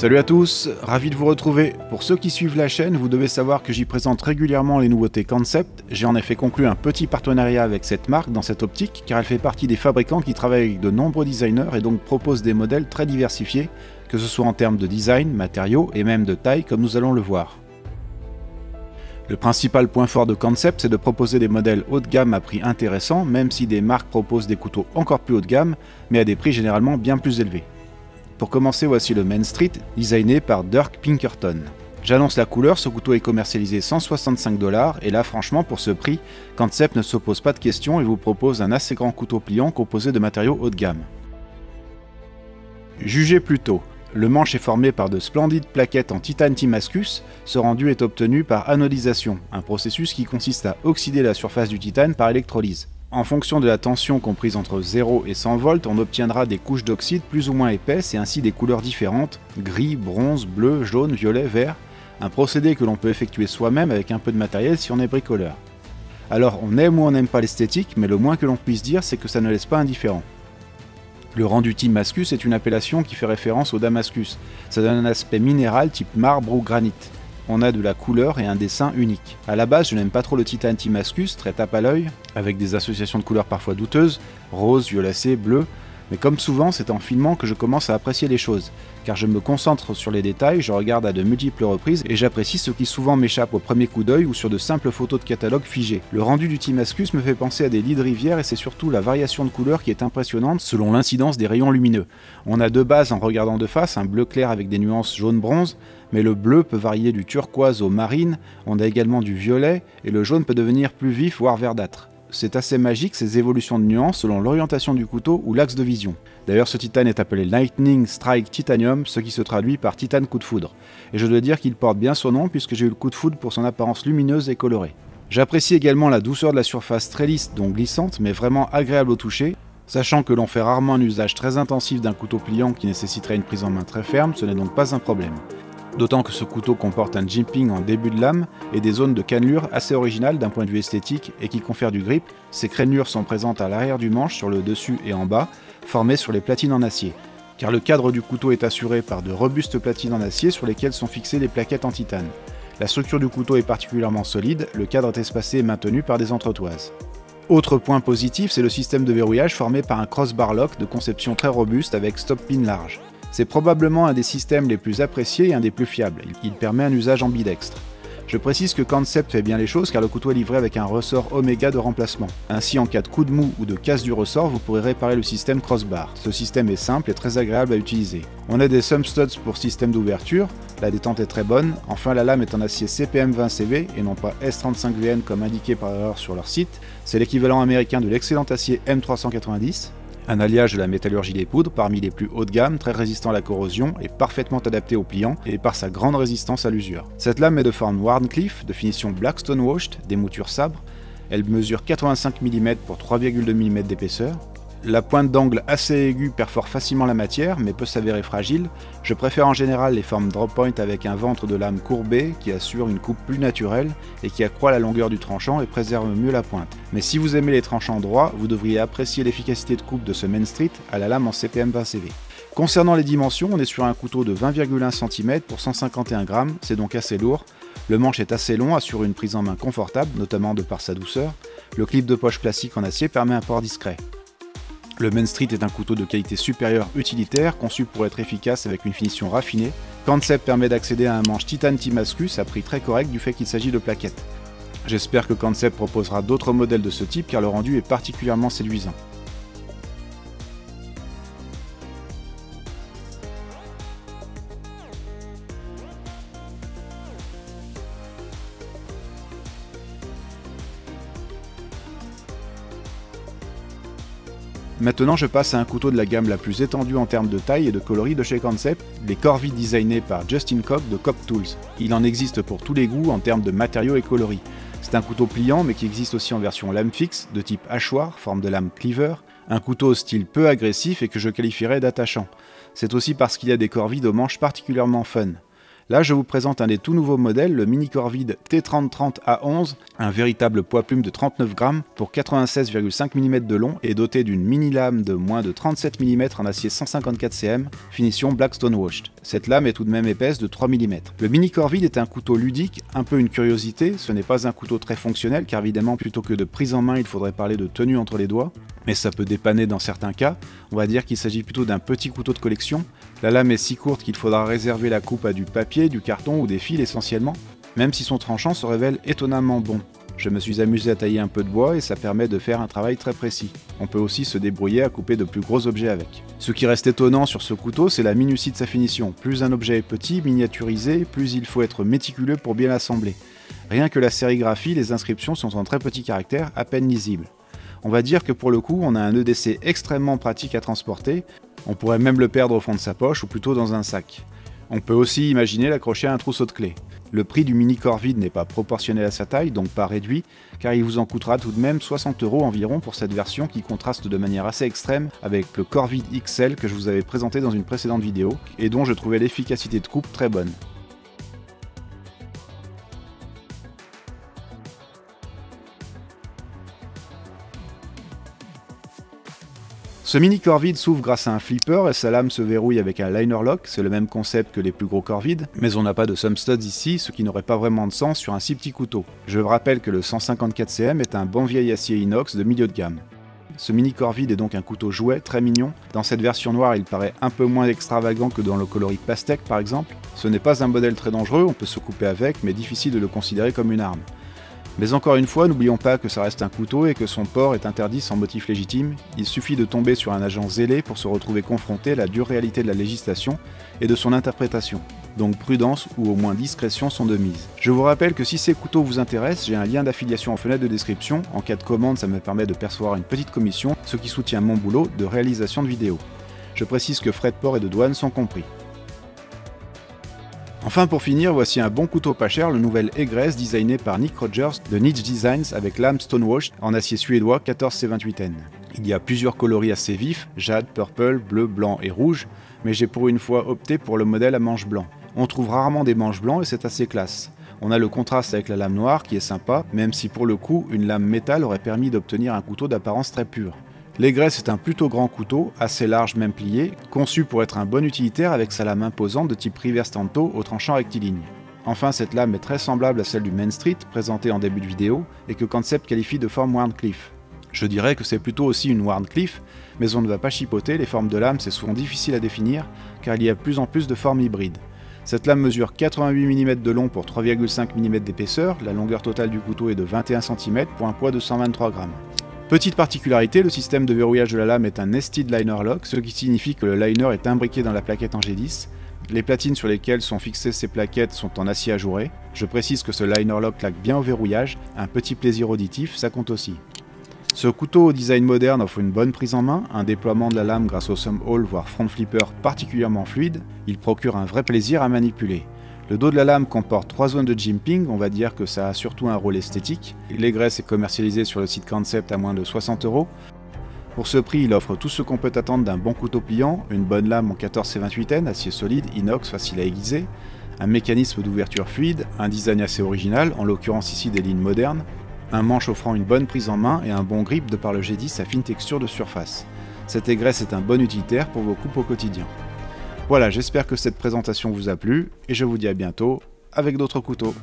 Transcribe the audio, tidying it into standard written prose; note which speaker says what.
Speaker 1: Salut à tous, ravi de vous retrouver. Pour ceux qui suivent la chaîne, vous devez savoir que j'y présente régulièrement les nouveautés Concept. J'ai en effet conclu un petit partenariat avec cette marque dans cette optique, car elle fait partie des fabricants qui travaillent avec de nombreux designers et donc proposent des modèles très diversifiés, que ce soit en termes de design, matériaux et même de taille comme nous allons le voir. Le principal point fort de Concept, c'est de proposer des modèles haut de gamme à prix intéressant, même si des marques proposent des couteaux encore plus haut de gamme, mais à des prix généralement bien plus élevés. Pour commencer, voici le Main Street, designé par Dirk Pinkerton. J'annonce la couleur, ce couteau est commercialisé 165 $, et là franchement pour ce prix, Concept ne se pose pas de questions et vous propose un assez grand couteau pliant composé de matériaux haut de gamme. Jugez plutôt. Le manche est formé par de splendides plaquettes en titane Timascus. Ce rendu est obtenu par anodisation, un processus qui consiste à oxyder la surface du titane par électrolyse. En fonction de la tension comprise entre 0 et 100 volts, on obtiendra des couches d'oxyde plus ou moins épaisses et ainsi des couleurs différentes, gris, bronze, bleu, jaune, violet, vert, un procédé que l'on peut effectuer soi-même avec un peu de matériel si on est bricoleur. Alors on aime ou on n'aime pas l'esthétique, mais le moins que l'on puisse dire c'est que ça ne laisse pas indifférent. Le rendu Timascus est une appellation qui fait référence au Damascus. Ça donne un aspect minéral type marbre ou granit. On a de la couleur et un dessin unique. A la base, je n'aime pas trop le titane Timascus, très tape à l'œil, avec des associations de couleurs parfois douteuses, rose, violacé, bleu, mais comme souvent, c'est en filmant que je commence à apprécier les choses, car je me concentre sur les détails, je regarde à de multiples reprises et j'apprécie ce qui souvent m'échappe au premier coup d'œil ou sur de simples photos de catalogue figées. Le rendu du Timascus me fait penser à des lits de rivière et c'est surtout la variation de couleurs qui est impressionnante selon l'incidence des rayons lumineux. On a deux bases en regardant de face, un bleu clair avec des nuances jaune-bronze, mais le bleu peut varier du turquoise au marine, on a également du violet et le jaune peut devenir plus vif voire verdâtre. C'est assez magique ces évolutions de nuances selon l'orientation du couteau ou l'axe de vision. D'ailleurs ce titane est appelé Lightning Strike Titanium, ce qui se traduit par titane coup de foudre. Et je dois dire qu'il porte bien son nom puisque j'ai eu le coup de foudre pour son apparence lumineuse et colorée. J'apprécie également la douceur de la surface très lisse, donc glissante, mais vraiment agréable au toucher. Sachant que l'on fait rarement un usage très intensif d'un couteau pliant qui nécessiterait une prise en main très ferme, ce n'est donc pas un problème. D'autant que ce couteau comporte un jimping en début de lame et des zones de cannelure assez originales d'un point de vue esthétique et qui confèrent du grip. Ces crénelures sont présentes à l'arrière du manche, sur le dessus et en bas, formées sur les platines en acier. Car le cadre du couteau est assuré par de robustes platines en acier sur lesquelles sont fixées les plaquettes en titane. La structure du couteau est particulièrement solide, le cadre est espacé et maintenu par des entretoises. Autre point positif, c'est le système de verrouillage formé par un crossbar lock de conception très robuste avec stop pin large. C'est probablement un des systèmes les plus appréciés et un des plus fiables. Il permet un usage ambidextre. Je précise que Concept fait bien les choses car le couteau est livré avec un ressort Omega de remplacement. Ainsi, en cas de coup de mou ou de casse du ressort, vous pourrez réparer le système crossbar. Ce système est simple et très agréable à utiliser. On a des thumb studs pour système d'ouverture, la détente est très bonne. Enfin, la lame est en acier CPM 20CV et non pas S35VN comme indiqué par erreur sur leur site. C'est l'équivalent américain de l'excellent acier M390. Un alliage de la métallurgie des poudres parmi les plus haut de gamme, très résistant à la corrosion et parfaitement adapté au pliant et par sa grande résistance à l'usure. Cette lame est de forme Wharncliffe, de finition Blackstone Washed, des moutures sabre. Elle mesure 85 mm pour 3,2 mm d'épaisseur. La pointe d'angle assez aiguë perfore facilement la matière mais peut s'avérer fragile. Je préfère en général les formes drop point avec un ventre de lame courbé qui assure une coupe plus naturelle et qui accroît la longueur du tranchant et préserve mieux la pointe. Mais si vous aimez les tranchants droits, vous devriez apprécier l'efficacité de coupe de ce Main Street à la lame en CPM 20CV. Concernant les dimensions, on est sur un couteau de 20,1 cm pour 151 g, c'est donc assez lourd. Le manche est assez long, assure une prise en main confortable, notamment de par sa douceur. Le clip de poche classique en acier permet un port discret. Le Main Street est un couteau de qualité supérieure utilitaire, conçu pour être efficace avec une finition raffinée. Concept permet d'accéder à un manche titane Timascus à prix très correct du fait qu'il s'agit de plaquettes. J'espère que Concept proposera d'autres modèles de ce type car le rendu est particulièrement séduisant. Maintenant je passe à un couteau de la gamme la plus étendue en termes de taille et de coloris de chez Concept, les Corvi designés par Justin Cock de Cock Tools. Il en existe pour tous les goûts en termes de matériaux et coloris. C'est un couteau pliant mais qui existe aussi en version lame fixe, de type hachoir, forme de lame cleaver, un couteau au style peu agressif et que je qualifierais d'attachant. C'est aussi parce qu'il y a des corvides aux manches particulièrement fun. Là, je vous présente un des tout nouveaux modèles, le Mini Corvid T3030A11, un véritable poids-plume de 39 grammes pour 96,5 mm de long et doté d'une mini lame de moins de 37 mm en acier 154 cm, finition Blackstone Washed. Cette lame est tout de même épaisse de 3 mm. Le Mini Corvid est un couteau ludique, un peu une curiosité, ce n'est pas un couteau très fonctionnel car évidemment plutôt que de prise en main, il faudrait parler de tenue entre les doigts, mais ça peut dépanner dans certains cas. On va dire qu'il s'agit plutôt d'un petit couteau de collection. La lame est si courte qu'il faudra réserver la coupe à du papier, du carton ou des fils essentiellement, même si son tranchant se révèle étonnamment bon. Je me suis amusé à tailler un peu de bois et ça permet de faire un travail très précis. On peut aussi se débrouiller à couper de plus gros objets avec. Ce qui reste étonnant sur ce couteau, c'est la minutie de sa finition. Plus un objet est petit, miniaturisé, plus il faut être méticuleux pour bien l'assembler. Rien que la sérigraphie, les inscriptions sont en très petits caractères, à peine lisibles. On va dire que pour le coup, on a un EDC extrêmement pratique à transporter, on pourrait même le perdre au fond de sa poche ou plutôt dans un sac. On peut aussi imaginer l'accrocher à un trousseau de clés. Le prix du Mini Corvid n'est pas proportionnel à sa taille, donc pas réduit, car il vous en coûtera tout de même 60 € environ pour cette version qui contraste de manière assez extrême avec le Corvid XL que je vous avais présenté dans une précédente vidéo, et dont je trouvais l'efficacité de coupe très bonne. Ce Mini Corvid s'ouvre grâce à un flipper et sa lame se verrouille avec un liner lock, c'est le même concept que les plus gros Corvid, mais on n'a pas de thumb studs ici, ce qui n'aurait pas vraiment de sens sur un si petit couteau. Je vous rappelle que le 154 cm est un bon vieil acier inox de milieu de gamme. Ce Mini Corvid est donc un couteau jouet très mignon. Dans cette version noire, il paraît un peu moins extravagant que dans le coloris pastèque par exemple. Ce n'est pas un modèle très dangereux, on peut se couper avec, mais difficile de le considérer comme une arme. Mais encore une fois, n'oublions pas que ça reste un couteau et que son port est interdit sans motif légitime. Il suffit de tomber sur un agent zélé pour se retrouver confronté à la dure réalité de la législation et de son interprétation. Donc prudence ou au moins discrétion sont de mise. Je vous rappelle que si ces couteaux vous intéressent, j'ai un lien d'affiliation en fenêtre de description. En cas de commande, ça me permet de percevoir une petite commission, ce qui soutient mon boulot de réalisation de vidéos. Je précise que frais de port et de douane sont compris. Enfin pour finir, voici un bon couteau pas cher, le nouvel Egress designé par Nick Rogers de Niche Designs avec lame Stonewashed en acier suédois 14C28N. Il y a plusieurs coloris assez vifs, jade, purple, bleu, blanc et rouge, mais j'ai pour une fois opté pour le modèle à manches blancs. On trouve rarement des manches blancs et c'est assez classe. On a le contraste avec la lame noire qui est sympa, même si pour le coup, une lame métal aurait permis d'obtenir un couteau d'apparence très pure. L'Egress est un plutôt grand couteau, assez large même plié, conçu pour être un bon utilitaire avec sa lame imposante de type reverse tanto au tranchant rectiligne. Enfin, cette lame est très semblable à celle du Main Street, présentée en début de vidéo, et que Concept qualifie de forme Wharncliffe. Je dirais que c'est plutôt aussi une Wharncliffe, mais on ne va pas chipoter, les formes de lame c'est souvent difficile à définir, car il y a de plus en plus de formes hybrides. Cette lame mesure 88 mm de long pour 3,5 mm d'épaisseur, la longueur totale du couteau est de 21 cm pour un poids de 123 grammes. Petite particularité, le système de verrouillage de la lame est un nested liner lock, ce qui signifie que le liner est imbriqué dans la plaquette en G10. Les platines sur lesquelles sont fixées ces plaquettes sont en acier ajouré. Je précise que ce liner lock claque bien au verrouillage, un petit plaisir auditif, ça compte aussi. Ce couteau au design moderne offre une bonne prise en main, un déploiement de la lame grâce au thumb hole voire front flipper particulièrement fluide, il procure un vrai plaisir à manipuler. Le dos de la lame comporte 3 zones de jimping, on va dire que ça a surtout un rôle esthétique. L'Egress est commercialisé sur le site Concept à moins de 60 €. Pour ce prix, il offre tout ce qu'on peut attendre d'un bon couteau pliant, une bonne lame en 14C28N, acier solide, inox, facile à aiguiser, un mécanisme d'ouverture fluide, un design assez original, en l'occurrence ici des lignes modernes, un manche offrant une bonne prise en main et un bon grip de par le G10 à fine texture de surface. Cette Egress est un bon utilitaire pour vos coupes au quotidien. Voilà, j'espère que cette présentation vous a plu et je vous dis à bientôt avec d'autres couteaux.